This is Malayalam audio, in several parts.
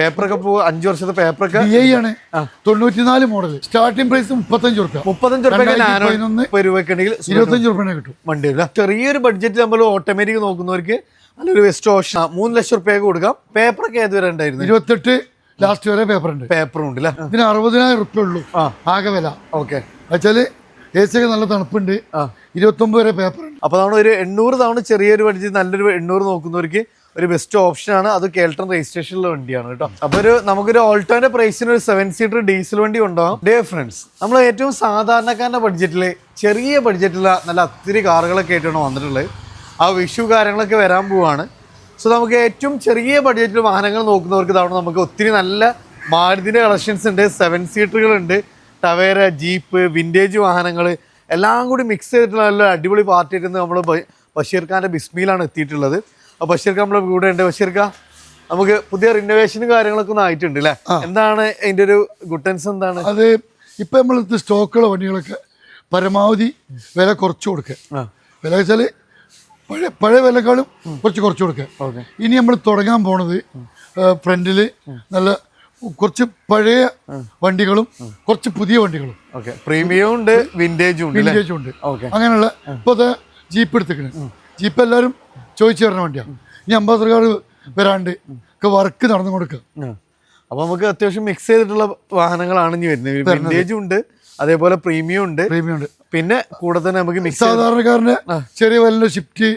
പേപ്പറൊക്കെ 5 വർഷത്തെ പേപ്പറൊക്കെ ആണ് 94 മോഡൽ. സ്റ്റാർട്ടിംഗ് പ്രൈസ് 35 രൂപ. 35 രൂപയ്ക്കുണ്ടെങ്കിൽ 25 രൂപ കിട്ടും വണ്ടി. ചെറിയൊരു ബഡ്ജറ്റിൽ നമ്മൾ ഓട്ടോമാറ്റിക് നോക്കുന്നവർക്ക് നല്ലൊരു ബെസ്റ്റ് ഓപ്ഷൻ. 3 ലക്ഷം റുപ്യക്ക് കൊടുക്കാം. പേപ്പറൊക്കെ ഏത് വരെ ഉണ്ടായിരുന്നു? 28 ലാസ്റ്റ് വരെ പേപ്പറുണ്ട്. പേപ്പറുണ്ട് അല്ലേ? ഇതിന് 60,000 റുപ്യ ഉള്ളൂ ആകെ വില. ഓക്കെ, വെച്ചാല് എ സി ഒക്കെ നല്ല തണുപ്പുണ്ട്. 29 വരെ പേപ്പറുണ്ട്. അപ്പൊ നമ്മൾ ഒരു 800 തവണ ചെറിയൊരു ബഡ്ജറ്റ് നല്ലൊരു 800 നോക്കുന്നവർക്ക് ഒരു ബെസ്റ്റ് ഓപ്ഷൻ ആണ്. അത് കേൾട്ടൺ രജിസ്ട്രേഷനുള്ള വണ്ടിയാണ് കേട്ടോ. അപ്പൊ നമുക്കൊരു ഓൾട്ടോന്റെ പ്രൈസിന് ഒരു 7 സീറ്റർ ഡീസൽ വണ്ടി കൊണ്ടുപോകാം. ഡിയർ ഫ്രണ്ട്സ്, നമ്മൾ ഏറ്റവും സാധാരണക്കാരന്റെ ബഡ്ജറ്റില് ചെറിയ ബഡ്ജറ്റിലുള്ള നല്ല ഒത്തിരി കാറുകളൊക്കെ ആയിട്ടാണ് വന്നിട്ടുള്ളത്. ആ വിഷു കാര്യങ്ങളൊക്കെ വരാൻ പോവാണ്. സോ നമുക്ക് ഏറ്റവും ചെറിയ ബഡ്ജറ്റിൽ വാഹനങ്ങൾ നോക്കുന്നവർക്ക് തവണ നമുക്ക് ഒത്തിരി നല്ല മാരുതിൻ്റെ കളക്ഷൻസ് ഉണ്ട്. 7 സീറ്ററുകളുണ്ട്, ടവേര, ജീപ്പ്, വിൻറ്റേജ് വാഹനങ്ങൾ എല്ലാം കൂടി മിക്സ് ചെയ്തിട്ടുള്ള നല്ല അടിപൊളി പാർട്ടി ആയിട്ട് നമ്മൾ ബഷീർ ഖാൻ്റെ ബിസ്മിയിലാണ് എത്തിയിട്ടുള്ളത്. അപ്പോൾ ബഷീർ ഖാൻ നമ്മളെ കൂടെ ഉണ്ട്. ബഷീർ ഖാൻ, നമുക്ക് പുതിയ റിനോവേഷനും കാര്യങ്ങളൊക്കെ ഒന്നും ആയിട്ടുണ്ട് അല്ലേ? എന്താണ് അതിൻ്റെ ഒരു ഗുട്ടൻസ് എന്താണ്? അത് ഇപ്പം നമ്മളടുത്ത് സ്റ്റോക്കുള്ള വണ്ടികളൊക്കെ പരമാവധി വില കുറച്ച് കൊടുക്കുക. വില വെച്ചാൽ പഴയ വിലക്കാളും കുറച്ച് കൊടുക്കുക. ഇനി നമ്മൾ തുടങ്ങാൻ പോണത് ഫ്രണ്ടില് നല്ല കുറച്ച് പഴയ വണ്ടികളും കുറച്ച് പുതിയ വണ്ടികളും. പ്രീമിയം ഉണ്ട്, വിന്റേജും ഉണ്ട്. അങ്ങനെയുള്ള ഇപ്പോൾ ജീപ്പ് എടുത്തിക്കണ്. ജീപ്പ് എല്ലാവരും ചോദിച്ചു തരുന്ന വണ്ടിയാണ്. ഇനി അംബാസഡർ വരാണ്ട് ഒക്കെ വർക്ക് നടന്നു കൊടുക്കുക. അപ്പൊ നമുക്ക് അത്യാവശ്യം മിക്സ് ചെയ്തിട്ടുള്ള വാഹനങ്ങളാണ് ഇനി വരുന്നത്. വിന്റേജും ഉണ്ട്, അതേപോലെ പ്രീമിയം ഉണ്ട്. പിന്നെ കൂടെ തന്നെ നമുക്ക് മിക്സ് സാധാരണക്കാരന്റെ ചെറിയ വല്ല ഷിഫ്റ്റ്,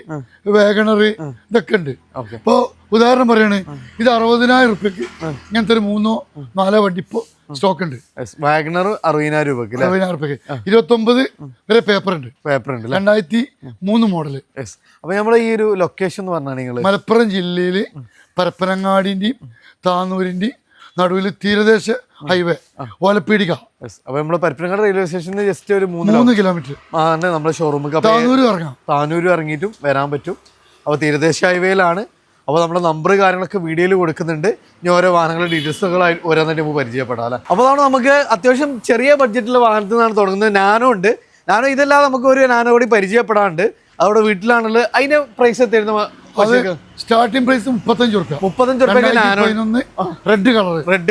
വാഗണർ ഇതൊക്കെ ഉണ്ട്. ഇപ്പൊ ഉദാഹരണം പറയാണ്, ഇത് 60,000 റുപ്യക്ക് ഇങ്ങനത്തെ ഒരു 3-4 വണ്ടി ഇപ്പൊ സ്റ്റോക്ക് ഉണ്ട്. വാഗണർ 60,000 രൂപക്ക്. 60,000 റുപ്യക്ക് 29 വരെ പേപ്പർ ഉണ്ട്. 2003 മോഡല്. അപ്പൊ നമ്മളെ ഈ ഒരു ലൊക്കേഷൻ എന്ന് പറഞ്ഞാൽ നിങ്ങൾ മലപ്പുറം ജില്ലയില് പരപ്പനങ്ങാടിന്റെയും താന്നൂരിന്റെയും നടുവിൽ തീരദേശ ഹൈവേ ഓലപ്പീടിക. അപ്പൊ നമ്മള് പരപ്പനങ്ങാട് റെയിൽവേ സ്റ്റേഷനിൽ ജസ്റ്റ് ഒരു 3 കിലോമീറ്റർ ആണ് നമ്മുടെ ഷോറൂമൊക്കെ. താനൂര് ഇറങ്ങിയിട്ടും വരാൻ പറ്റും. അപ്പോൾ തീരദേശ ഹൈവേയിലാണ്. അപ്പോൾ നമ്മുടെ നമ്പർ കാര്യങ്ങളൊക്കെ വീഡിയോയിൽ കൊടുക്കുന്നുണ്ട്. ഇനി ഓരോ വാഹനങ്ങളുടെ ഡീറ്റെയിൽസുകളായി ഓരോന്നിട്ട് നമുക്ക് പരിചയപ്പെടാം അല്ലേ? അപ്പോൾ അതാണ് നമുക്ക് അത്യാവശ്യം ചെറിയ ബഡ്ജറ്റിലുള്ള വാഹനത്തിൽ നിന്നാണ് തുടങ്ങുന്നത്. നാനോ ഉണ്ട്. നാനോ ഇതല്ലാതെ നമുക്ക് ഒരു നാനോ കൂടി പരിചയപ്പെടാറുണ്ട്. അവിടെ വീട്ടിലാണുള്ളത്. അതിന്റെ പ്രൈസ് എത്തിയിരുന്ന സ്റ്റാർട്ടിംഗ് പ്രൈസ് 35 രൂപ. 35 രൂപ. റെഡ്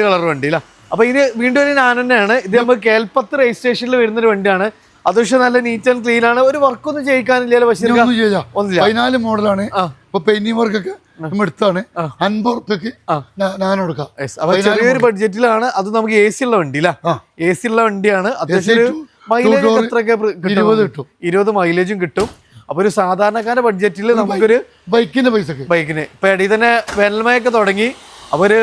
കളർ വണ്ടി അല്ല? അപ്പൊ ഇത് വീണ്ടും ഒരു നാനോ തന്നെയാണ്. ഇത് നമുക്ക് കേൽപ്പത്ത് രജിസ്ട്രേഷനിൽ വരുന്നൊരു വണ്ടിയാണ്. അത്യാവശ്യം നല്ല നീറ്റ് ആൻഡ് ക്ലീൻ ആണ്. ഒരു വർക്കൊന്നും ചെയ്യിക്കാനില്ലല്ലോ? പക്ഷേ 14 മോഡലാണ്. ഇപ്പൊ പെയിന്റിംഗ് വർക്കൊക്കെ എടുത്താണ്. 50 റുപ്യക്ക് നാനോ കൊടുക്കാം. അപ്പൊ ചെറിയൊരു ബഡ്ജറ്റിലാണ്. അത് നമുക്ക് എ സി ഉള്ള വണ്ടി അല്ല? എ സി ഉള്ള വണ്ടിയാണ്. അത്യാവശ്യം മൈലേജ് എത്രയൊക്കെ കിട്ടും? 20 മൈലേജും കിട്ടും. അപ്പൊ ഒരു സാധാരണക്കാരുടെ ബഡ്ജറ്റിൽ നമുക്കൊരു ബൈക്കിന് ഇപ്പൊ ഇടയിൽ തന്നെ വേനൽമയൊക്കെ തുടങ്ങി. അപ്പൊ ഒരു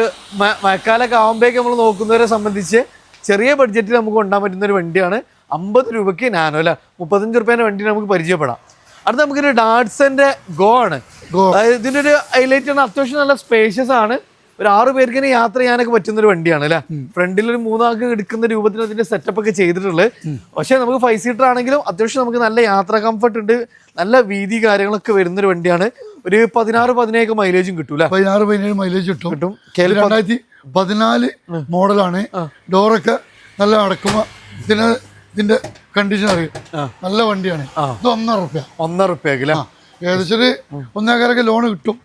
മഴക്കാലൊക്കെ ആകുമ്പോഴേക്ക് നമ്മൾ നോക്കുന്നവരെ സംബന്ധിച്ച് ചെറിയ ബഡ്ജറ്റിൽ നമുക്ക് കൊണ്ടുപോകാൻ പറ്റുന്ന ഒരു വണ്ടിയാണ്. 50 രൂപയ്ക്ക് നാനോ അല്ല? 35 രൂപേന്റെ വണ്ടി നമുക്ക് പരിചയപ്പെടാം. അടുത്ത നമുക്കൊരു ഡാറ്റ്സന്റെ ഗോ ആണ്. അതായത് ഇതിന്റെ ഒരു ഹൈലൈറ്റ് ആണ്, അത്യാവശ്യം നല്ല സ്പേഷ്യസ് ആണ്. ഒരു 6 പേർക്ക് യാത്ര ചെയ്യാനൊക്കെ പറ്റുന്ന ഒരു വണ്ടിയാണ് അല്ലെ? ഫ്രണ്ടിൽ ഒരു 3 ആൾക്ക് എടുക്കുന്ന രൂപത്തിൽ അതിന്റെ സെറ്റപ്പ് ഒക്കെ ചെയ്തിട്ടുള്ളത്. പക്ഷെ നമുക്ക് 5 സീറ്റർ ആണെങ്കിലും അത്യാവശ്യം നമുക്ക് നല്ല യാത്രാ കംഫർട്ട് ഉണ്ട്. നല്ല വീതി കാര്യങ്ങളൊക്കെ വരുന്നൊരു വണ്ടിയാണ്. ഒരു 16-17 മൈലേജും കിട്ടൂല? 16-17 മൈലേജ് കിട്ടും. 2014 മോഡലാണ്. ഡോറൊക്കെ നല്ല അടക്കുമ്പോ ഇതിന്റെ കണ്ടീഷൻ അറിയും. നല്ല വണ്ടിയാണ്. ഇത് 1.5 റുപ്യ. ഏകദേശം 1.5 ലോൺ കിട്ടും.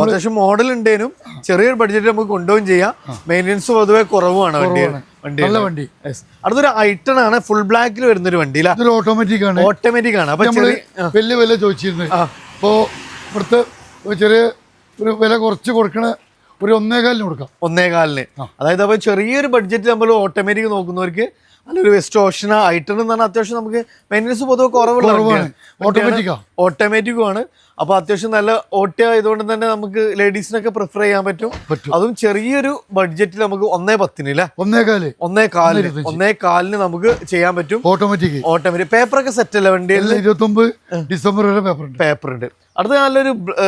അത്യാവശ്യം മോഡൽ ഉണ്ടേനും ചെറിയൊരു ബഡ്ജറ്റ് നമുക്ക് കൊണ്ടുപോകും ചെയ്യാം. മെയിൻ്റെനൻസ് പൊതുവെ കുറവാണ് വണ്ടി. നല്ല വണ്ടി. അടുത്തൊരു ഐട്ടൺ ആണ്. ഫുൾ ബ്ലാക്കിൽ വരുന്നൊരു വണ്ടി. ഓട്ടോമാറ്റിക് ആണ്. അപ്പൊ വലിയ വില ചോദിച്ചിരുന്നത്. അപ്പോ ഇവിടുത്തെ ചെറിയ ഒരു വില കുറച്ച് കൊടുക്കണ ഒരു 1.25 കൊടുക്കാം. 1.25. അതായത് അപ്പൊ ചെറിയൊരു ബഡ്ജറ്റ് നമ്മൾ ഓട്ടോമാറ്റിക് നോക്കുന്നവർക്ക് നല്ലൊരു ബെസ്റ്റ് ഓപ്ഷൻ. ഐട്ടൺ എന്ന് പറഞ്ഞാൽ അത്യാവശ്യം നമുക്ക് മെയിൻ്റെനൻസ് പൊതുവെ കുറവുള്ള ഓട്ടോമാറ്റിക്കും ആണ്. അപ്പൊ അത്യാവശ്യം നല്ല ഓട്ടോ ആയതുകൊണ്ട് തന്നെ നമുക്ക് ലേഡീസിനൊക്കെ പ്രിഫർ ചെയ്യാൻ പറ്റും. അതും ചെറിയൊരു ബഡ്ജറ്റിൽ നമുക്ക് 1.10 1.25 നമുക്ക് ചെയ്യാൻ പറ്റും. ഓട്ടോമാറ്റിക് പേപ്പറൊക്കെ സെറ്റ് അല്ല വണ്ടി? 29 ഡിസംബർ വരെ പേപ്പർ ഉണ്ട്. അടുത്ത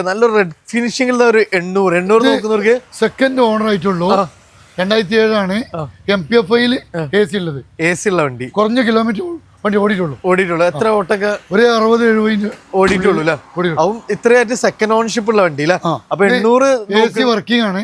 നല്ലൊരു റെഡ് ഫിനിഷിംഗിലുള്ള ഒരു 800 നോക്കുന്നവർക്ക് സെക്കൻഡ് ഓണർ ആയിട്ടുള്ളൂ. 2007 ആണ്. MPFI എ സി ഉള്ള വണ്ടി. കുറഞ്ഞ കിലോമീറ്റർ വണ്ടി ഓടിയിട്ടുള്ളൂ. എത്ര ഓട്ടൊക്കെ? ഒരു 60-70 ഓടിയിട്ടുള്ളൂ അല്ലേ? അതും ഇത്രയായിട്ട് സെക്കൻഡ് ഓൺഷിപ്പ് ഉള്ള വണ്ടി അല്ലേ? അപ്പൊ 800 വർക്കിംഗ് ആണ്.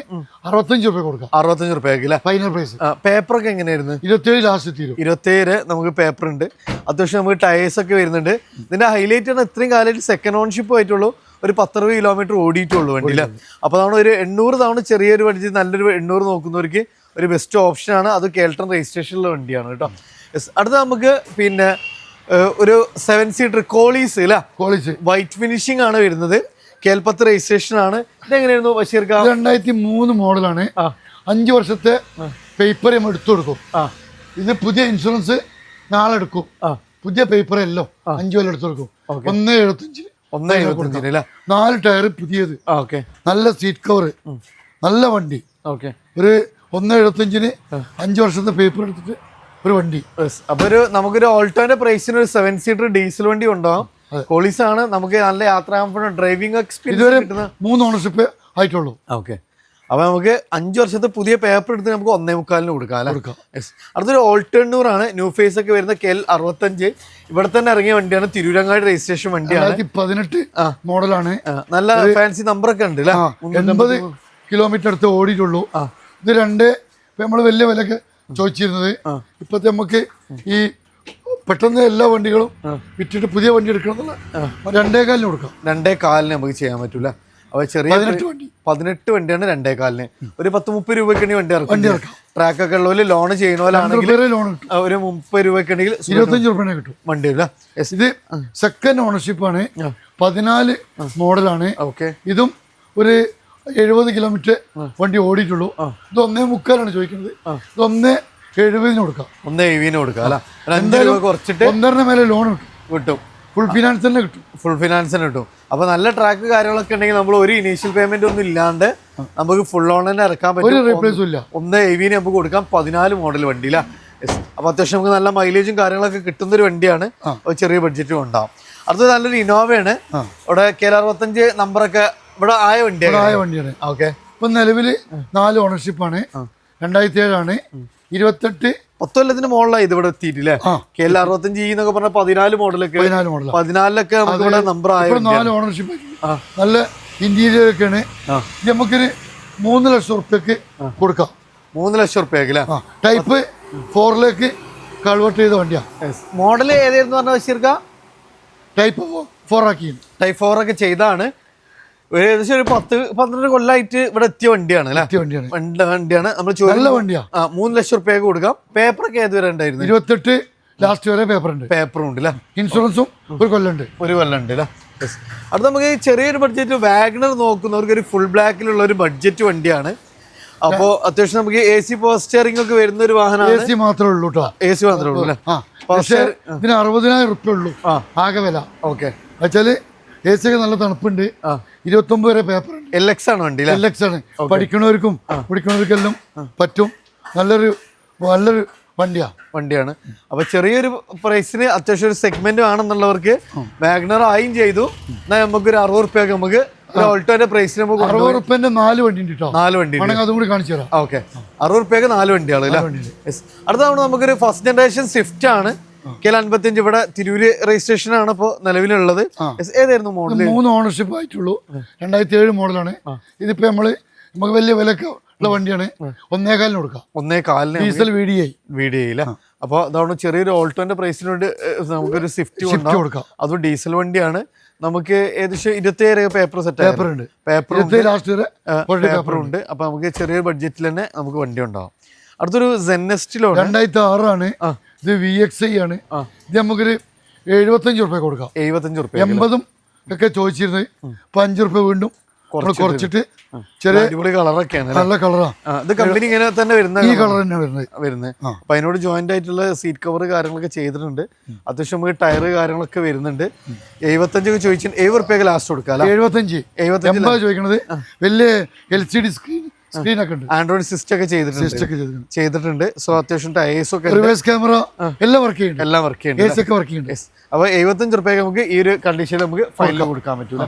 65 രൂപ കൊടുക്കാം. 65 രൂപയ്ക്ക് ഫൈനൽ പ്രൈസ്. പേപ്പറൊക്കെ എങ്ങനെയായിരുന്നു? 27 ലാസ്റ്റ് തീരും. 27 നമുക്ക് പേപ്പർ ഉണ്ട്. അത്യാവശ്യം നമുക്ക് ടയേഴ്സ് ഒക്കെ വരുന്നുണ്ട്. ഇതിന്റെ ഹൈലൈറ്റ് ആണ് ഇത്രയും കാലമായിട്ട് സെക്കൻഡ് ഓൺഷിപ്പ് ആയിട്ടുള്ളൂ. ഒരു 10-60 കിലോമീറ്റർ ഓടിയിട്ടുള്ളൂ വണ്ടിയില്ല. അപ്പോൾ നമ്മൾ ഒരു 800 തവണ ചെറിയൊരു വണ്ടി നല്ലൊരു 800 നോക്കുന്നവർക്ക് ഒരു ബെസ്റ്റ് ഓപ്ഷനാണ്. അത് കേൾട്ടൺ രജിസ്ട്രേഷനുള്ള വണ്ടിയാണ് കേട്ടോ. അടുത്ത നമുക്ക് പിന്നെ ഒരു 7 സീറ്റർ കോളീസ് അല്ല, വൈറ്റ് ഫിനിഷിംഗ് ആണ് വരുന്നത്. കേൽപ്പത്ത് രജിസ്ട്രേഷൻ ആണ്. ഇതെങ്ങനെയായിരുന്നു ബഷീർ ഖാൻ? 2003 മോഡലാണ്. 5 വർഷത്തെ പേപ്പർ നമ്മൾ എടുത്തു കൊടുക്കും. ഇത് പുതിയ ഇൻഷുറൻസ് നാളെ എടുക്കും. പുതിയ പേപ്പർ എല്ലോ 5 കൊല്ലം എടുത്തു കൊടുക്കും. 1.75 4 ടയർ പുതിയത്, നല്ല സീറ്റ് കവർ, നല്ല വണ്ടി. ഒരു 1.75 5 വർഷത്തെ പേപ്പർ എടുത്തിട്ട് ഒരു വണ്ടി. അപ്പൊ നമുക്കൊരു ഓൾട്ടോന്റെ പ്രൈസിന് ഒരു 7 സീറ്റർ ഡീസൽ വണ്ടി ഉണ്ടാവും. കോളീസ് ആണ്. നമുക്ക് നല്ല യാത്രാ ഡ്രൈവിംഗ് എക്സ്പീരിയൻസ് 3 ഓണർഷിപ്പ് ആയിട്ടുള്ളൂ. അപ്പൊ നമുക്ക് 5 വർഷത്തെ പുതിയ പേപ്പർ എടുത്ത് നമുക്ക് 1.25 കൊടുക്കാം. അടുത്തൊരു ഓൾട്ടോണ്ണൂർ ആണ്. ന്യൂ ഫേസ് ഒക്കെ വരുന്ന KL 65 ഇവിടെ തന്നെ ഇറങ്ങിയ വണ്ടിയാണ്. തിരൂരങ്ങാടി രജിസ്ട്രേഷൻ വണ്ടിയാണ്. 18 മോഡലാണ്. നല്ല ഫാൻസി നമ്പർ ഒക്കെ ഉണ്ട്. 80 കിലോമീറ്റർ അടുത്ത് ഓടിയിട്ടുള്ളൂ. ഇത് നമ്മള് വലിയ വിലക്ക് ചോദിച്ചിരുന്നത്. ഇപ്പത്തെ നമുക്ക് ഈ പെട്ടെന്ന് എല്ലാ വണ്ടികളും വിറ്റിട്ട് പുതിയ വണ്ടി എടുക്കണം എന്നുള്ള 2.25 കൊടുക്കാം. 2.25 നമുക്ക് ചെയ്യാൻ പറ്റൂല. അപ്പൊ ചെറിയ 18 വണ്ടിയാണ് 2.25. ഒരു 10-30 രൂപയ്ക്ക് വണ്ടി ഇറക്കും. ട്രാക്ക് ഒക്കെ ഉള്ള ലോൺ ചെയ്യുന്ന പോലാണെങ്കിൽ ഒരു 30 രൂപയ്ക്ക് ഉണ്ടെങ്കിൽ 25 രൂപ കിട്ടും വണ്ടി. ഇത് സെക്കൻഡ് ഓണർഷിപ്പ് ആണ്. 14 മോഡലാണ്. ഇതും ഒരു 70 കിലോമീറ്റർ വണ്ടി ഓടിയിട്ടുള്ളൂ. ഇത് 1.25 ചോദിക്കുന്നത്. ഇത് 1.70 കൊടുക്കാം. 1.70 കൊടുക്കാം. എന്തായാലും കുറച്ചിട്ട് 1.5 മേലെ ലോൺ കിട്ടും. ഫുൾ ഫിനാൻസ് തന്നെ കിട്ടും. ഫുൾ ഫിനാൻസ് തന്നെ കിട്ടും. അപ്പൊ നല്ല ട്രാക്ക് കാര്യങ്ങളൊക്കെ ഉണ്ടെങ്കിൽ നമ്മൾ ഒരു ഇനീഷ്യൽ പേയ്മെന്റ് ഒന്നും ഇല്ലാണ്ട് നമുക്ക് ഫുൾ ഓൺ തന്നെ ഇറക്കാൻ പറ്റും. 1.70 നമുക്ക് കൊടുക്കാം. 14 മോഡൽ വണ്ടിയില്ല. അപ്പൊ അത്യാവശ്യം നമുക്ക് നല്ല മൈലേജും കാര്യങ്ങളൊക്കെ കിട്ടുന്ന ഒരു വണ്ടിയാണ്. ചെറിയ ബഡ്ജറ്റും ഉണ്ടാവും. അടുത്തത് നല്ലൊരു ഇന്നോവയാണ്. ഇവിടെ KL 65 നമ്പറൊക്കെ ഇവിടെ ആയ വണ്ടിയാണ്. ഓക്കെ. ഇപ്പൊ നിലവില് 4 ഓണർഷിപ്പാണ്. 2007 ആണ്. 28 10 കൊല്ലത്തിന് മോഡലായി ഇത് ഇവിടെ എത്തിയിട്ടില്ലേ? KL 65 എന്നൊക്കെ പറഞ്ഞ 14 മോഡലൊക്കെ 14 നമുക്ക് ഇവിടെ നമ്പർ ആയ 4 ഓണർഷിപ്പ്. നല്ല ഇന്റീരിയർ ഒക്കെയാണ്. നമുക്കൊരു 3 ലക്ഷം റുപ്യക്ക് കൊടുക്കാം. 3 ലക്ഷം റുപ്യക്ക് ടൈപ്പ് 4ലേക്ക് കൺവേർട്ട് ചെയ്ത വണ്ടിയാ. മോഡൽ ഏതായിരുന്നു പറഞ്ഞ ബഷീർക്ക? ടൈപ്പ് 4 ആക്കി. ടൈപ്പ് 4 ഒക്കെ ചെയ്താണ്. ഏകദേശം ഒരു 10-12 കൊല്ലമായിട്ട് ഇവിടെ എത്തിയ വണ്ടിയാണ്. വണ്ടിയാണ് നമ്മൾ 3 ലക്ഷം റുപ്യക്ക് കൊടുക്കാം. പേപ്പറൊക്കെ ഏതുവരെ ഉണ്ടായിരുന്നു? 28 ലാസ്റ്റ് വരെ പേപ്പറും ഉണ്ട്. ഇൻഷുറൻസും ഒരു കൊല്ലം ഉണ്ട്. അത് നമുക്ക് ചെറിയൊരു ബഡ്ജറ്റ് വാഗണർ നോക്കുന്നവർക്ക് ഒരു ഫുൾ ബ്ലാക്കിലുള്ള ഒരു ബഡ്ജറ്റ് വണ്ടിയാണ്. അപ്പോ അത്യാവശ്യം നമുക്ക് AC പോസ്റ്ററിംഗ് ഒക്കെ വരുന്ന ഒരു വാഹനമാണ്. AC മാത്രമേ ഉള്ളൂ കേട്ടോ. AC മാത്രമേ ഉള്ളൂ. ഇതിന് 60,000 റുപ്യ ഉള്ളൂ ആകെ വില. ഓക്കെ. വെച്ചാല് AC ഒക്കെ നല്ല തണുപ്പുണ്ട്. 29 വരെ പേപ്പർ ഉണ്ട്. LX ആണ് വണ്ടി. LX ആണ്. പഠിക്കണവർക്കും കുടിക്കണവർക്കെല്ലാം പറ്റും. നല്ലൊരു വണ്ടിയാണ്. അപ്പൊ ചെറിയൊരു പ്രൈസിന് അത്യാവശ്യം ഒരു സെഗ്മെന്റ് ആണെന്നുള്ളവർക്ക് വാഗണർ ആയും ചെയ്തു. എന്നാൽ നമുക്കൊരു 60 റുപ്യക്ക് നമുക്ക് ഓൾട്ടോന്റെ പ്രൈസിന് നമുക്ക് 60 റുപ്യന്റെ 4 വണ്ടി ഉണ്ട് കേട്ടോ. 4 വണ്ടി അതും കൂടി കാണിച്ചു തരാം. ഓക്കെ. 60 റുപ്യക്ക് 4 വണ്ടിയാണ്. അടുത്ത തവണ നമുക്കൊരു ഫസ്റ്റ് ജനറേഷൻ സ്വിഫ്റ്റ് ആണ്. KL 55 ഇവിടെ തിരൂര് രജിസ്ട്രേഷൻ ആണ് ഇപ്പോൾ നിലവിലുള്ളത്. ഏതായിരുന്നു മോഡൽ? 3 ഓണർഷിപ്പ് ആയിട്ടുള്ളൂ. 2007 മോഡലാണ്. ഇതിപ്പോ നമുക്ക് വലിയ വിലക്ക് ഉള്ള വണ്ടിയാണ്. 1.25 കൊടുക്കാം. 1.25 ഡീസൽ VDI. അപ്പൊ അതാണ് ചെറിയൊരു ഓൾട്ടോന്റെ പ്രൈസിനോട് നമുക്കൊരു സ്വിഫ്റ്റ് കൊടുക്കാം. അതും ഡീസൽ വണ്ടിയാണ്. നമുക്ക് ഏകദേശം 27 പേപ്പർ ഉണ്ട്. അപ്പൊ നമുക്ക് ചെറിയ ബഡ്ജറ്റിൽ തന്നെ നമുക്ക് വണ്ടി ഉണ്ടാവും. അടുത്തൊരു ZENEST 2006 ആണ്. ഇത് VXI ആണ്. ഇത് നമുക്കൊരു 75 റുപ്യ കൊടുക്കാം. 75 റുപ്യ. 80 ഒക്കെ ചോദിച്ചിരുന്നത്. ഇപ്പൊ 5 റുപ്യ വീണ്ടും കുറച്ചിട്ട് ചെറിയ കളറൊക്കെയാണ്. നല്ല കളറാ. ഇത് കമ്പനി ഇങ്ങനെ തന്നെ വരുന്ന ഈ കളർ തന്നെ വരുന്നത്. അപ്പൊ അതിനോട് ജോയിന്റ് ആയിട്ടുള്ള സീറ്റ് കവർ കാര്യങ്ങളൊക്കെ ചെയ്തിട്ടുണ്ട്. അത്യാവശ്യം നമുക്ക് ടയർ കാര്യങ്ങളൊക്കെ വരുന്നുണ്ട്. 75 ഒക്കെ ചോദിച്ചു. 70 റുപ്യൊക്കെ ലാസ്റ്റ് കൊടുക്കാം. 75 ചോദിക്കണത്. വലിയ LCD സ്ക്രീനൊക്കെ ഉണ്ട്. ആൻഡ്രോയിഡ് സിസ്റ്റം ഒക്കെ ചെയ്തിട്ടുണ്ട്. സോ അത്യാവശ്യം ടയേഴ്സ് ഒക്കെ റിവേഴ്സ് ക്യാമറ എല്ലാം വർക്ക് ചെയ്യുന്നുണ്ട്. അപ്പൊ 75 റുപ്യക്ക് നമുക്ക് ഈ ഒരു കണ്ടീഷനിൽ നമുക്ക് ഫൈനൽ കൊടുക്കാൻ പറ്റൂല.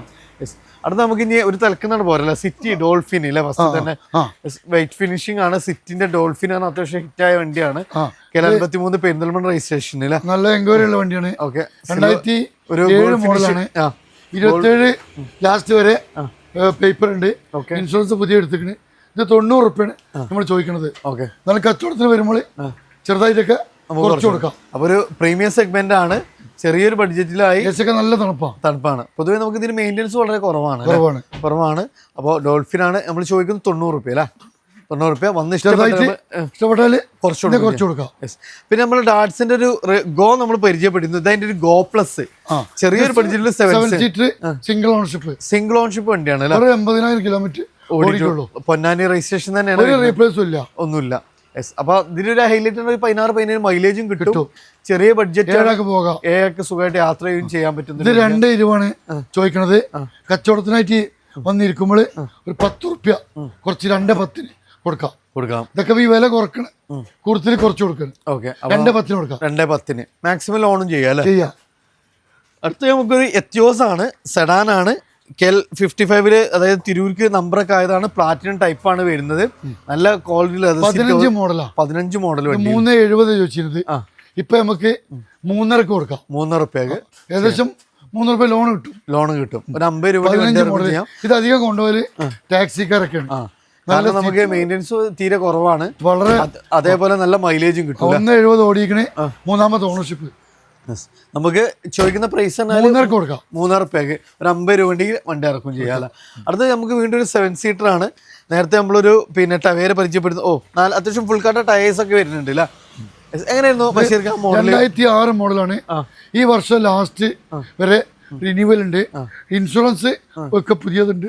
അടുത്ത നമുക്ക് ഇനി ഒരു തലക്കുന്നാണ് പോരല്ല. സിറ്റി ഡോൾഫിൻ ഇല്ല ഫസ്റ്റ് തന്നെ. വൈറ്റ് ഫിനിഷിംഗ് ആണ്. സിറ്റിന്റെ ഡോൾഫിൻ ആണ്. അത്യാവശ്യം ഹിറ്റായ വണ്ടിയാണ്. KL 53 പെരിന്തൽമണ്ണ രജിസ്ട്രേഷൻ നല്ല എൻക്വയറി ഉള്ള വണ്ടിയാണ്. ഓക്കെ. 2007 മോഡലാണ്. 27 ലാസ്റ്റ് വരെ പേപ്പർ ഉണ്ട്. ഇൻഷുറൻസ് പുതിയ എടുത്തിട്ടുണ്ട്. ഇത് 90 റുപ്യാണ് നമ്മൾ ചോദിക്കണത്. നല്ല കച്ചവടത്തിന് വരുമ്പോൾ ചെറുതായിട്ടൊക്കെ നമുക്ക് കുറച്ച് കൊടുക്കാം. അപ്പൊ ഒരു പ്രീമിയം സെഗ്മെന്റ് ആണ്, ചെറിയൊരു ബഡ്ജറ്റിലായി, നല്ല തണുപ്പാണ്. പൊതുവെ നമുക്ക് ഇതിന് മെയിൻ്റെനൻസ് വളരെ കുറവാണ്. അപ്പോൾ ഡോൾഫിൻ ആണ് നമ്മൾ ചോദിക്കുന്നത് 90 രൂപ അല്ലേ? 90 രൂപ വന്ന് ഇഷ്ടപ്പെട്ടാല് കുറച്ച് കൊടുക്കാം. പിന്നെ നമ്മൾ ഡാറ്റ്സിന്റെ ഒരു ഗോ നമ്മൾ പരിചയപ്പെടുന്നു. ഇതിന്റെ ഒരു ഗോ പ്ലസ് ചെറിയൊരു ബഡ്ജറ്റിൽ സിംഗിൾ ഓണർഷിപ്പ് വണ്ടിയാണ്. 80,000 കിലോമീറ്റർ ഓടിക്കുള്ളൂ. പൊന്നാനി രജിസ്ട്രേഷൻ തന്നെയാണ്, ഒന്നുമില്ല. അപ്പൊ ഇതിലൊരു ഹൈലൈറ്റ് 16-17 മൈലേജും കിട്ടും. ചെറിയ ബഡ്ജറ്റ് ഏഴൊക്കെ സുഖമായിട്ട് യാത്ര ചെയ്യാൻ പറ്റും. ഇത് 2,20,000 ചോദിക്കണത്. കച്ചവടത്തിനായിട്ട് വന്നിരിക്കുമ്പോൾ ഒരു 10 രൂപ കുറച്ച് 2,10 കൊടുക്കാം. ഇതൊക്കെ ഈ വില കുറക്കണം, കൂടുതൽ കുറച്ച് കൊടുക്കണം. 2,10 കൊടുക്കാം. 2,10 മാക്സിമം ലോണും ചെയ്യാം. അടുത്ത നമുക്കൊരു എത്തിയോസ് ആണ്, സെഡാൻ ആണ്. കെൽ 55 അതായത് തിരൂർക്ക് നമ്പറൊക്കെ ആയതാണ്. പ്ലാറ്റിനം ടൈപ്പ് ആണ് വരുന്നത്. നല്ല ക്വാളിറ്റി 15 മോഡലാണ്. 15 മോഡൽ 370 ചോദിച്ചിരുന്നത്. ഇപ്പൊ നമുക്ക് 3.5 കൊടുക്കാം. 3 രൂപയ്ക്ക് ഏകദേശം 3 രൂപ ലോൺ കിട്ടും. ഒരു 50 രൂപ. ഇത് അധികം കൊണ്ടുപോയി ടാക്സിക്കാരൊക്കെയാണ്. കാരണം നമുക്ക് മെയിൻ്റെനൻസ് തീരെ കുറവാണ്, വളരെ. അതേപോലെ നല്ല മൈലേജും കിട്ടും. 170 ഓടിക്കണേ, 3ാമത്തെ ഓണർഷിപ്പ്. നമുക്ക് ചോദിക്കുന്ന പ്രൈസ് 3.5 കൊടുക്കാം. 3 രൂപയ്ക്ക് ഒരു 50 രൂപ വണ്ടി ഇറക്കും ചെയ്യാം. അടുത്ത് നമുക്ക് വീണ്ടും ഒരു 7 സീറ്റർ ആണ്. നേരത്തെ നമ്മളൊരു ടവേര പരിചയപ്പെടുന്നു. അത്യാവശ്യം ഫുൾ കാട്ട ടയേഴ്സ് ഒക്കെ വരുന്നുണ്ട് അല്ലേ? എങ്ങനെയായിരുന്നു 2006 മോഡലാണ്. ഈ വർഷം ലാസ്റ്റ് വരെ റിന്യൂവൽ ഉണ്ട്. ഇൻഷുറൻസ് ഒക്കെ പുതിയതുണ്ട്.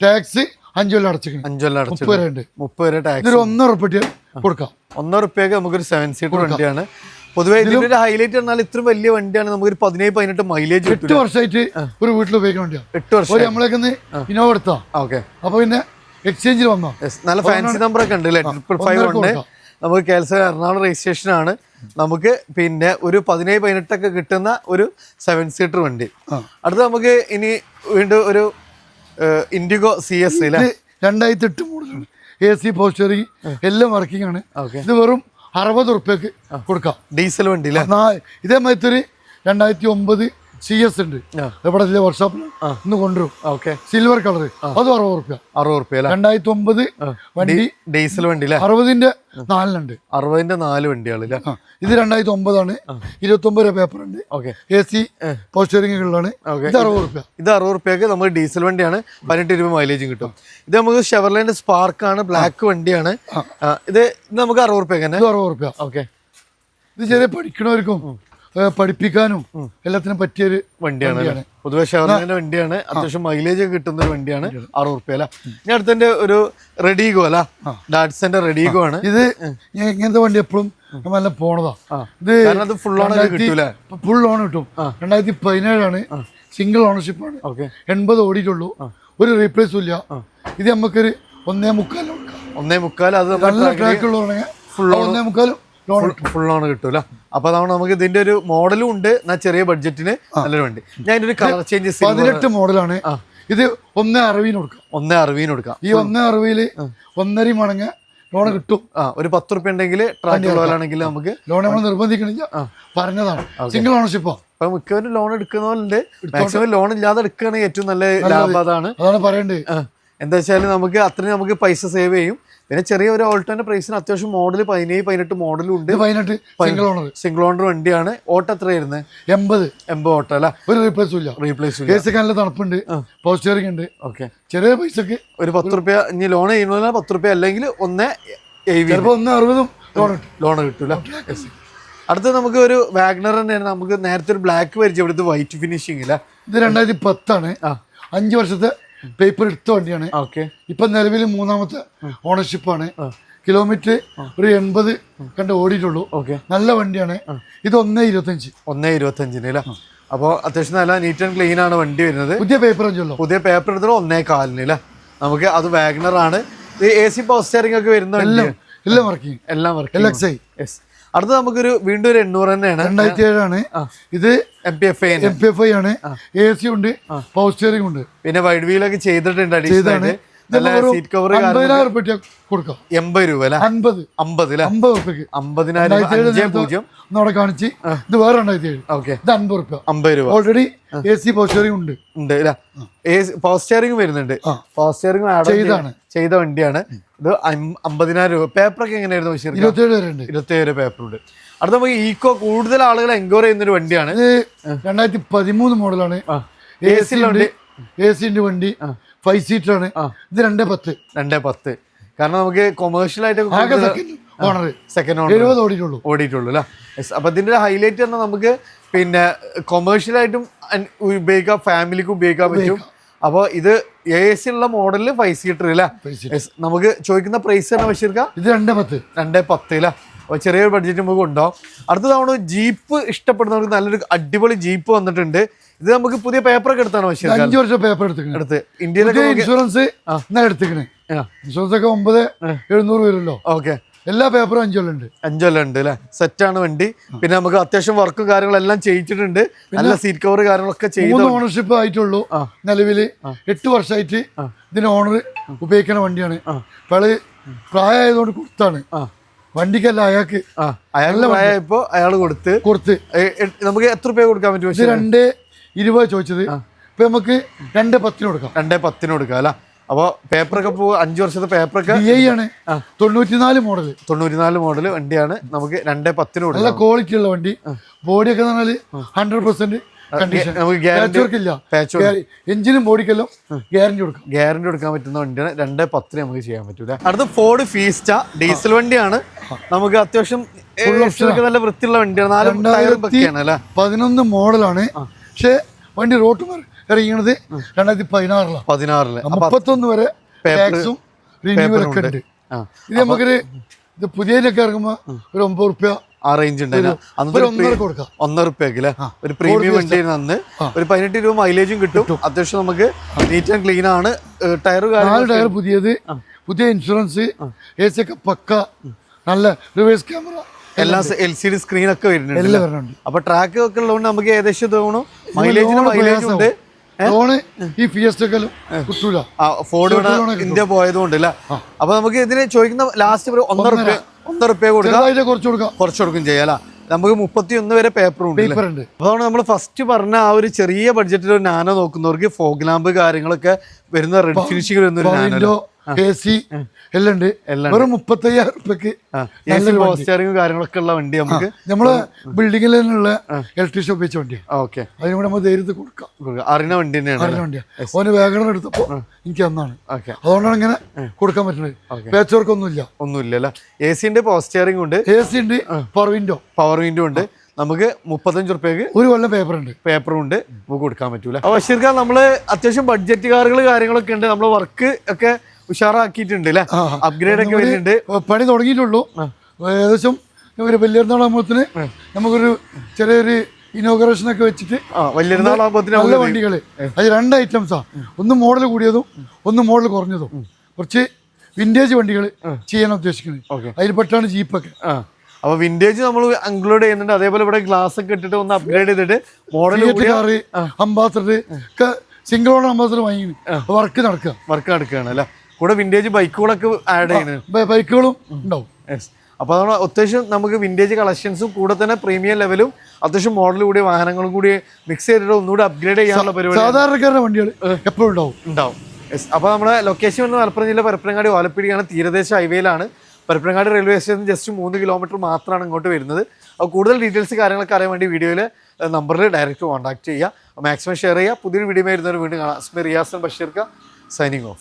ടാക്സ് 5 കൊല്ലം അടച്ചിട്ടുണ്ട്. 5 കൊല്ലം 30 വരെ ടാക്സ്. 1 രൂപ കൊടുക്കാം. 1 രൂപയ്ക്ക് നമുക്കൊരു 7 സീറ്റർ വണ്ടിയാണ്. പൊതുവെ ഇതിന്റെ ഹൈലൈറ്റ് പറഞ്ഞാൽ ഇത്ര വലിയ വണ്ടിയാണ്. നമുക്കൊരു 17-18 മൈലേജ് 8 വർഷമായിട്ട് ഒരു വീട്ടിൽ ഉപയോഗിക്കുന്ന വണ്ടിയാണ്. 8 വർഷം നമ്മളേക്ക് ഇന്നോവ എടുത്താ. അപ്പൊ പിന്നെ എക്സ്ചേഞ്ചിൽ വന്നോ. നല്ല ഫാൻസി നമ്പർ ഒക്കെ ഉണ്ട് അല്ലേ? 555 ഉണ്ട്. നമുക്ക് കേരള എറണാകുളം രജിസ്ട്രേഷൻ ആണ്. നമുക്ക് പിന്നെ ഒരു 17-18 ഒക്കെ കിട്ടുന്ന ഒരു 7 സീറ്റർ വണ്ടി. അടുത്ത് നമുക്ക് ഇനി വീണ്ടും ഒരു ഇൻഡിഗോ CS 2008 മോഡലാണ്. AC പോസ്റ്ററിംഗ് എല്ലാം വർക്കിംഗ് ആണ്. ഇത് വെറും 60 രൂപയ്ക്ക് കൊടുക്കാം. ഡീസൽ വണ്ടി. ഇതേമാതിരി 2009 CS ഉണ്ട്. ഇവിടെ വർക്ക്ഷോപ്പിൽ ഇന്ന് കൊണ്ടുവരും. സിൽവർ കളർ, അത് 60 രൂപ. 2009 വണ്ടി, ഡീസൽ വണ്ടി. 60ന്റെ 4 60ന്റെ 4 വണ്ടിയാണ്. ഇത് 2009 ആണ്. 29 രൂപ പേപ്പർ ഉണ്ട്. AC പോസ്റ്ററിംഗുകളിലാണ്. ഇത് 60 രൂപ. ഇത് 60 രൂപയ്ക്ക് നമുക്ക് ഡീസൽ വണ്ടിയാണ്. 18 രൂപ മൈലേജും കിട്ടും. ഇത് നമുക്ക് ഷെവർലേന്റെ സ്പാർക്ക് ആണ്, ബ്ലാക്ക് വണ്ടിയാണ്. ഇത് നമുക്ക് 60 രൂപയ്ക്ക് തന്നെ. 60 രൂപ. ഇത് ചെറിയ പഠിക്കണവർക്കും പഠിപ്പിക്കാനും എല്ലാത്തിനും പറ്റിയൊരു വണ്ടിയാണ്. പൊതുവെ ഷെവർലേന്റെ വണ്ടിയാണ്. അത്യാവശ്യം മൈലേജ് കിട്ടുന്ന ഒരു വണ്ടിയാണ്. 60 രൂപ അല്ല. ഇനി അടുത്തതിന്റെ ഒരു റെഡിഗോ അല്ല, ഡാറ്റ്സന്റെ റെഡിഗോ ആണ്. ഇത് ഇങ്ങനത്തെ വണ്ടി എപ്പോഴും നല്ല പോണതാ. ഇത് ഫുൾ ഓൺ കിട്ടൂല. ഫുൾ ലോൺ കിട്ടും. 2017 ആണ്. സിംഗിൾ ഓണർഷിപ്പ് ആണ്. 80 ഓടിയിട്ടുള്ളൂ. ഒരു റീപ്ലേസും ഇല്ല. ഇത് നമുക്കൊരു 1.25 1.25. അത് നല്ല ട്രാക്ക് ഉള്ളതാണെങ്കിൽ ഫുൾ 1.25 ഫുൾ ഓൺ കിട്ടൂല. അപ്പൊ നമുക്ക് ഇതിന്റെ ഒരു മോഡലും ഉണ്ട്. ചെറിയ ബഡ്ജറ്റിന് നല്ലൊരു വണ്ടി. ഞാൻ ഇതിന്റെ കളർ ചേഞ്ച് 18 മോഡലാണ്. ഇത് 1.60 കൊടുക്കാം. ഈ 1.60 1.5 മടങ്ങ് ലോൺ കിട്ടും. ഒരു 10 രൂപ ഉണ്ടെങ്കിൽ ട്രാക്ക് ലോലാണെങ്കിൽ നമുക്ക് ലോൺ നമ്മൾ നിർബന്ധിക്കണില്ല, പറഞ്ഞതാണ്. സിംഗിൾ ഓണർഷിപ്പോ അപ്പൊ മിക്കവരും ലോൺ എടുക്കുന്നവരുണ്ട്. മാക്സിമം ലോൺ ഇല്ലാതെ എടുക്കുകയാണെങ്കിൽ ഏറ്റവും നല്ല ലാഭം അതാണ് പറയേണ്ടത്. എന്താ വെച്ചാൽ നമുക്ക് അത്രയും നമുക്ക് പൈസ സേവ് ചെയ്യും. പിന്നെ ചെറിയ ഒരു ഓൾട്ടോന്റെ പ്രൈസിന് അത്യാവശ്യം മോഡൽ 17-18 മോഡലും ഉണ്ട്. സിംഗിൾ ഓണർ വണ്ടിയാണ്. ഓട്ടോ എത്ര വരുന്നത്? 80 ഓട്ടോ അല്ല. ഒരു റീപ്ലേസ് നല്ല തണുപ്പുണ്ട്, പോസ്റ്ററിംഗ് ഉണ്ട്. ചെറിയ പൈസക്ക് ഒരു 10 രൂപ. ഇനി ലോൺ ചെയ്യുന്ന 10 രൂപ അല്ലെങ്കിൽ 1.60 ലോൺ കിട്ടൂല. അടുത്ത നമുക്ക് ഒരു വാഗ്നർ തന്നെയാണ്. നമുക്ക് നേരത്തെ ഒരു ബ്ലാക്ക് പരിചയപ്പെടുത്ത് വൈറ്റ് ഫിനിഷിംഗ് ഇല്ല. ഇത് 2010 ആണ്. 5 വർഷത്തെ പേപ്പർ എടുത്ത വണ്ടിയാണ്. ഇപ്പൊ നിലവിൽ 3ാമത്തെ ഓണർഷിപ്പാണ്. കിലോമീറ്റർ ഒരു 80 കണ്ട് ഓടിയിട്ടുള്ളൂ. നല്ല വണ്ടിയാണ്. ഇത് 1.25 അപ്പൊ അത്യാവശ്യം നല്ല നീറ്റ് ആൻഡ് ക്ലീൻ ആണ് വണ്ടി വരുന്നത്. പുതിയ പേപ്പർ എടുത്തത് 1.25 നമുക്ക്. അത് വാഗ്നർ ആണ്. AC പവർ സ്റ്റിയറിംഗ് ഒക്കെ വരുന്ന എല്ലാം വർക്കിംഗ്. അടുത്ത നമുക്കൊരു വീണ്ടും ഒരു 800 തന്നെയാണ്. 2007 ആണ്. ഇത് MPFI ആണ്. AC ഉണ്ട്, പവർ സ്റ്റിയറിംഗ് ഉണ്ട്. പിന്നെ വൈഡ് വീലൊക്കെ ചെയ്തിട്ടുണ്ട്. സീറ്റ് കവർ 50,000 രൂപ കൊടുക്കാം. 80 രൂപ അല്ലേ? 50 അല്ലേ? 50 രൂപയ്ക്ക് 50,000 അവിടെ കാണിച്ച് ഇത് വേറെ 2007. ഓക്കെ, ഇത് 50 രൂപ. 50 രൂപ. ഓൾറെഡി AC പവർ സ്റ്റിയറിംഗ് ഉണ്ട് അല്ലേ? പവർ സ്റ്റിയറിംഗ് വരുന്നുണ്ട്. പവർ സ്റ്റിയറിംഗ് ചെയ്ത വണ്ടിയാണ് ഇത്. 50,000 രൂപ. പേപ്പറൊക്കെ എങ്ങനെയായിരുന്നു? 27 വരെ ഉണ്ട്. 27 പേപ്പർ ഉണ്ട്. അടുത്ത നമുക്ക് ഈക്കോ കൂടുതൽ ആളുകൾ എൻക്വയറി ചെയ്യുന്ന ഒരു വണ്ടിയാണ്. ഇത് 2013 മോഡലാണ്. AC ഉണ്ട് വണ്ടി. 5 സീറ്റർ ആണ്. ഇത് 210. കാരണം നമുക്ക് കൊമേഴ്ഷ്യൽ ആയിട്ട് സെക്കൻഡ് ഓണർ 70 ഓടിയിട്ടുള്ളൂ അല്ലേ? അപ്പൊ ഇതിന്റെ ഹൈലൈറ്റ് പറഞ്ഞാൽ നമുക്ക് പിന്നെ കൊമേഴ്ഷ്യൽ ആയിട്ടും ഉപയോഗിക്കാം, ഫാമിലിക്ക് ഉപയോഗിക്കാൻ പറ്റും. അപ്പോൾ ഇത് AC ഉള്ള മോഡലിൽ 5 സീറ്റർ അല്ലേ? നമുക്ക് ചോദിക്കുന്ന പ്രൈസ് തന്നെ ബഷീർക്ക ഇത് 210 അല്ലേ? അപ്പോൾ ചെറിയൊരു ബഡ്ജറ്റ് നമുക്ക് ഉണ്ടാവും. അടുത്ത തവണ ജീപ്പ് ഇഷ്ടപ്പെടുന്നവർക്ക് നല്ലൊരു അടിപൊളി ജീപ്പ് വന്നിട്ടുണ്ട്. ഇത് നമുക്ക് പുതിയ പേപ്പറൊക്കെ എടുത്താണ് ബഷീർ? 5 വർഷം പേപ്പർ എടുത്ത് ഇന്ത്യയിലൊക്കെ ഇൻഷുറൻസ് എടുത്തിക്കണേ. ഇൻഷുറൻസ് ഒക്കെ 9,700 വരുമല്ലോ. ഓക്കെ, എല്ലാ പേപ്പറും 5 കൊല്ലം ഉണ്ട്. 5 കൊല്ലം ഉണ്ട് അല്ലേ? സെറ്റാണ് വണ്ടി. പിന്നെ നമുക്ക് അത്യാവശ്യം വർക്കും കാര്യങ്ങളെല്ലാം ചെയ്യിച്ചിട്ടുണ്ട്. നല്ല സീറ്റ് കവർ കാര്യങ്ങളൊക്കെ ചെയ്തു. 3 ഓണർഷിപ്പ് ആയിട്ടുള്ളൂ നിലവില്. 8 വർഷമായിട്ട് ഇതിന് ഓണർ ഉപയോഗിക്കുന്ന വണ്ടിയാണ്. അയാള് പ്രായമായതുകൊണ്ട് കൊടുത്താണ് വണ്ടിക്കല്ല, അയാൾക്ക് പ്രായമായപ്പോ അയാൾ കൊടുത്ത് നമുക്ക് എത്ര രൂപ കൊടുക്കാൻ പറ്റും? 2,20 ചോദിച്ചത്. ഇപ്പൊ നമുക്ക് 2,10 കൊടുക്കാം. 2,10 കൊടുക്കാം അല്ല? അപ്പൊ പേപ്പറൊക്കെ 5 വർഷത്തെ പേപ്പറൊക്കെ ആണ്. 94 മോഡൽ വണ്ടിയാണ്. നമുക്ക് 2,10 കൊടുക്കാം. നല്ല ക്വാളിറ്റി ഉള്ള വണ്ടി. ബോഡിയൊക്കെ 100% കണ്ടീഷൻ. എഞ്ചിനും ബോഡിക്കെല്ലാം ഗ്യാരണ്ടി കൊടുക്കാൻ പറ്റുന്ന വണ്ടിയാണ്. 2,10 നമുക്ക് ചെയ്യാൻ പറ്റൂല. അടുത്ത ഫോർഡ് ഫീസ്റ്റ ഡീസൽ വണ്ടിയാണ്. നമുക്ക് അത്യാവശ്യം നല്ല വൃത്തിയുള്ള വണ്ടിയാണ്. 2011 മോഡലാണ്. പക്ഷെ വണ്ടി റോഡ് ഇറങ്ങിയത് 2016 31 വരെ ടാക്സും റിന്യൂവലൊക്കെ ഉണ്ട്. ഇത് നമുക്കൊരു ഇത് പുതിയതിനൊക്കെ ഇറങ്ങുമ്പോ ഒരു 9 റുപ്യ ആ റേഞ്ച് ഉണ്ടായിരുന്നു. 1 റുപ്യക്ക് ഒരു പ്രീമിയം വണ്ടി അന്ന്. ഒരു 18 രൂപ മൈലേജും കിട്ടും. അത്യാവശ്യം നമുക്ക് നീറ്റ് ആൻഡ് ക്ലീൻ ആണ്. ടയർ പുതിയത്, പുതിയ ഇൻഷുറൻസ്, AC ഒക്കെ പക്ക, നല്ല റിവേഴ്സ് ക്യാമറ, എല്ലാം LCD സ്ക്രീൻ ഒക്കെ വരുന്നുണ്ട്. അപ്പൊ ട്രാക്ക് ഒക്കെ ഉള്ളതുകൊണ്ട് നമുക്ക് ഏകദേശം തോന്നും മൈലേജ് ഉണ്ട്. ഈ ഫിയസ്റ്റൊക്കെ കിട്ടൂല. ഫോർഡ് ഇന്ത്യ പോയതുകൊണ്ട് അല്ലേ? അപ്പൊ നമുക്ക് ഇതിന് ചോദിക്കുന്ന ലാസ്റ്റ് 1 റുപ്യ കുറച്ചുകൊടുക്കും ചെയ്യാം. നമുക്ക് 31 വരെ പേപ്പർ ഉണ്ട്. അതുകൊണ്ട് നമ്മൾ ഫസ്റ്റ് പറഞ്ഞ ആ ഒരു ചെറിയ ബഡ്ജറ്റിൽ ഒരു നാനോ നോക്കുന്നവർക്ക് ഫോഗ് ലാമ്പ് കാര്യങ്ങളൊക്കെ വരുന്ന റെഡ് ഫിനിഷിംഗ് വരുന്ന ഒരു നാനോ AC എല്ലാം ഉണ്ട്. വെറും 35,000 റുപ്യക്ക് പോസ്റ്ററിംഗ് കാര്യങ്ങളൊക്കെ ഉള്ള വണ്ടി നമുക്ക് നമ്മള് ബിൽഡിംഗിൽ തന്നെയുള്ള ഇലക്ട്രീഷ്യൻ ഉപയോഗിച്ച വണ്ടിയാണ്. ഓക്കെ, അതിന് കൂടെ നമ്മൾ ധൈര്യത്തിൽ കൊടുക്കാം. അറിയുന്ന വണ്ടി തന്നെയാണ്. ഓന് വേഗം എടുത്തപ്പോ എനിക്ക് അന്നാണ്. അതുകൊണ്ടാണ് ഇങ്ങനെ കൊടുക്കാൻ പറ്റുന്നത്. പാച്ച് വർക്ക് ഒന്നുമില്ല. AC ഉണ്ട്, പോസ്റ്ററിംഗ് ഉണ്ട്, AC ഉണ്ട്, പവർ വിൻഡോ ഉണ്ട്. നമുക്ക് 35 റുപ്യക്ക് 1 കൊല്ലം പേപ്പറും ഉണ്ട്. നമുക്ക് കൊടുക്കാൻ പറ്റൂല. അപ്പൊ ബഷീർക്ക നമ്മള് അത്യാവശ്യം ബഡ്ജറ്റ് കാറുകൾ കാര്യങ്ങളൊക്കെ ഉണ്ട്. നമ്മള് വർക്ക് ഒക്കെ ഉഷാറാക്കിയിട്ടുണ്ട് അല്ലെ? അപ്ഗ്രേഡ് ഒക്കെ വരുന്നുണ്ട്. പണി തുടങ്ങിയിട്ടുള്ളൂ. ഏകദേശം ഒരു വലിയൊരുന്നാളാകുമ്പോഴത്തിന് നമുക്കൊരു ചെറിയൊരു ഇനോഗ്രേഷൻ ഒക്കെ വെച്ചിട്ട് നല്ല വണ്ടികള്. അത് 2 ഐറ്റംസാ. ഒന്ന് മോഡൽ കൂടിയതും ഒന്ന് മോഡൽ കുറഞ്ഞതും. കുറച്ച് വിന്റേജ് വണ്ടികൾ ചെയ്യാൻ ഉദ്ദേശിക്കുന്നത്. അതിൽ പെട്ടാണ് ജീപ്പൊക്കെ. അപ്പൊ വിന്റേജ് നമ്മൾ ഇൻക്ലൂഡ് ചെയ്യുന്നുണ്ട്. അതേപോലെ ഇവിടെ ഗ്ലാസ് ഒക്കെ ഇട്ടിട്ട് ഒന്ന് അപ്ഗ്രേഡ് ചെയ്തിട്ട് model ambassador single owner ambassador വാങ്ങി വർക്ക് നടക്കുകയാണ് അല്ലെ? കൂടെ വിന്റേജ് ബൈക്കുകളൊക്കെ ആഡ് ചെയ്യുന്നത്. ബൈക്കുകളും ഉണ്ടാവും. അപ്പോൾ അതാണ് അത്യാവശ്യം നമുക്ക് വിന്റേജ് കളക്ഷൻസും കൂടെ തന്നെ പ്രീമിയം ലെവലും അത്യാവശ്യം മോഡൽ കൂടി വാഹനങ്ങളും കൂടി മിക്സ് ചെയ്തിട്ട് ഒന്നുകൂടി അപ്ഗ്രേഡ് ചെയ്യാനുള്ള പരിപാടി സാധാരണക്കാരുടെ വണ്ടികൾ എപ്പോഴും ഉണ്ടാവും. അപ്പോൾ നമ്മുടെ ലൊക്കേഷൻ വന്ന് മലപ്പുറം ജില്ല പരപ്പനങ്ങാടി വാലപ്പിടിയാണ്. തീരദേശ ഹൈവേയിലാണ്. Parappanangadi railway station just 3 kilometre മാത്രമാണ് ഇങ്ങോട്ട് വരുന്നത്. അപ്പോൾ കൂടുതൽ ഡീറ്റെയിൽസ് കാര്യങ്ങളൊക്കെ അറിയാൻ വേണ്ടി വീഡിയോയിൽ നമ്പറിൽ ഡയറക്റ്റ് കോൺടാക്ട് ചെയ്യുക. മാക്സിമം ഷെയർ ചെയ്യുക. പുതിയൊരു വീഡിയോ വരുന്നവർ വീണ്ടും കാണാം. റിയാസ് ബഷീർക്ക സൈനിങ് ഓഫ്.